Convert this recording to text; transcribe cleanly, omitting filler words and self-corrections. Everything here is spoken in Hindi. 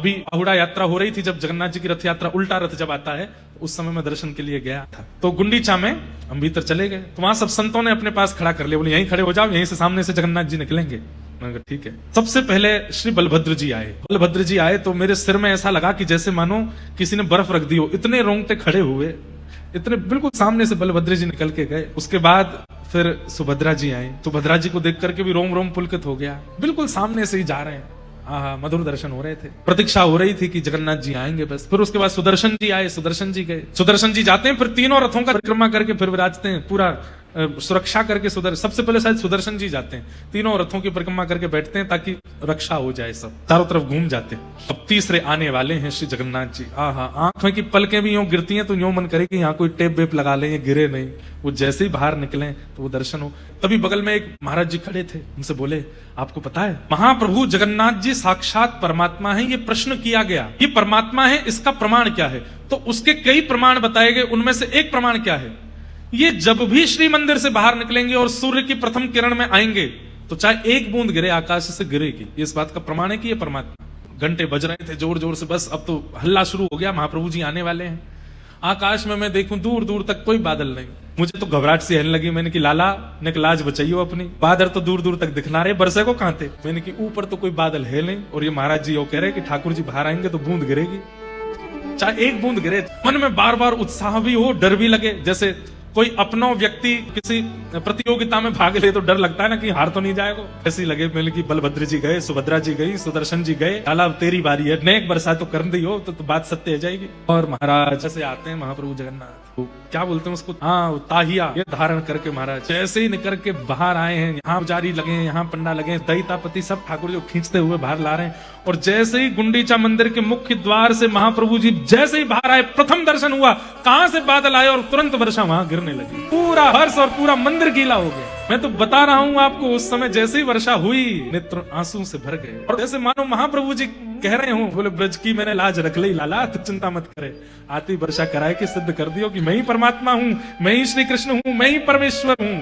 अभी बाहुड़ा यात्रा हो रही थी, जब जगन्नाथ जी की रथ यात्रा, उल्टा रथ जब आता है, उस समय मैं दर्शन के लिए गया था। तो गुंडीचा में हम भीतर चले गए, तो वहां सब संतों ने अपने पास खड़ा कर लिया, बोले यहीं खड़े हो जाओ, यहीं से सामने से जगन्नाथ जी निकलेंगे। मैंने कहा ठीक है। सबसे पहले श्री बलभद्र जी आए। बलभद्र जी आए तो मेरे सिर में ऐसा लगा कि जैसे मानो किसी ने बर्फ रख दी हो, इतने रोंगटे खड़े हुए, इतने बिल्कुल सामने से बलभद्र जी निकल के गए। उसके बाद फिर सुभद्रा जी आए। सुभद्रा जी को देख करके भी रोम रोम पुलकित हो गया, बिल्कुल सामने से ही जा रहे हैं। हाँ, मधुर दर्शन हो रहे थे, प्रतीक्षा हो रही थी कि जगन्नाथ जी आएंगे बस। फिर उसके बाद सुदर्शन जी आए, सुदर्शन जी गए। सुदर्शन जी जाते हैं, फिर तीनों रथों का परिक्रमा करके फिर विराजते हैं, पूरा सुरक्षा करके। सबसे पहले शायद सुदर्शन जी जाते हैं, तीनों रथों की परिक्रमा करके बैठते हैं ताकि रक्षा हो जाए, सब चारों तरफ घूम जाते हैं। अब तीसरे आने वाले हैं श्री जगन्नाथ जी। आंख में की पलकें भी यूं गिरती हैं तो यूं मन करे कि यहाँ कोई टेप वेप लगा ले, ये गिरे नहीं। वो जैसे ही बाहर निकले तो वो दर्शन हो। तभी बगल में एक महाराज जी खड़े थे, उनसे बोले आपको पता है महाप्रभु जगन्नाथ जी साक्षात परमात्मा है? ये प्रश्न किया गया, ये परमात्मा है, इसका प्रमाण क्या है? तो उसके कई प्रमाण बताए गए, उनमें से एक प्रमाण क्या है, ये जब भी श्री मंदिर से बाहर निकलेंगे और सूर्य की प्रथम किरण में आएंगे तो चाहे एक बूंद गिरे आकाश से गिरेगी। ये इस बात का प्रमाण है कि ये परमात्मा। घंटे बज रहे थे जोर जोर से, बस अब तो हल्ला शुरू हो गया, महाप्रभु जी आने वाले हैं। आकाश में मैं देखूं दूर दूर तक कोई बादल नहीं। मुझे तो घबराहट सी रहने लगी। मैंने कि लाला ने लाज बचाइयो अपनी, बादल तो दूर दूर तक दिखना रहे, बरसे को कहां थे। मैंने कि ऊपर तो कोई बादल है नहीं, और ये महाराज जी वो कह रहे कि ठाकुर जी बाहर आएंगे तो बूंद गिरेगी, चाहे एक बूंद गिरे। मन में बार बार उत्साह भी हो, डर भी लगे। जैसे कोई अपना व्यक्ति किसी प्रतियोगिता में भाग ले तो डर लगता है ना कि हार तो नहीं जाएगा, ऐसे ही लगे। मैंने कि बलभद्र जी गए, सुभद्रा जी गई, सुदर्शन जी गए, लाला तेरी बारी है, नेक बरसात तो कर दी हो तो बात सत्य हो जाएगी। और महाराज ऐसे आते हैं महाप्रभु जगन्नाथ, तो क्या बोलते हैं उसको, ताहिया ये धारण करके महाराज जैसे ही निकल के बाहर आए हैं, यहाँ पुजारी लगे, यहाँ पंडा लगे, दयितापति सब ठाकुर जी खींचते हुए बाहर ला रहे हैं। और जैसे ही गुंडीचा मंदिर के मुख्य द्वार से महाप्रभु जी जैसे ही बाहर आए, प्रथम दर्शन हुआ, कहां से बादल आए और तुरंत वर्षा वहां गिरने लगी। पूरा हर्ष और पूरा मंदिर गीला हो गया। मैं तो बता रहा हूं आपको, उस समय जैसे ही वर्षा हुई नेत्र आंसू से भर गए, और जैसे मानो महाप्रभु जी कह रहे हो, बोले ब्रज की मैंने लाज रख ली लाला, तो चिंता मत करे, आती वर्षा कराए कि सिद्ध कर दियो कि मैं ही परमात्मा हूं, मैं ही श्री कृष्ण हूं, मैं ही परमेश्वर हूं।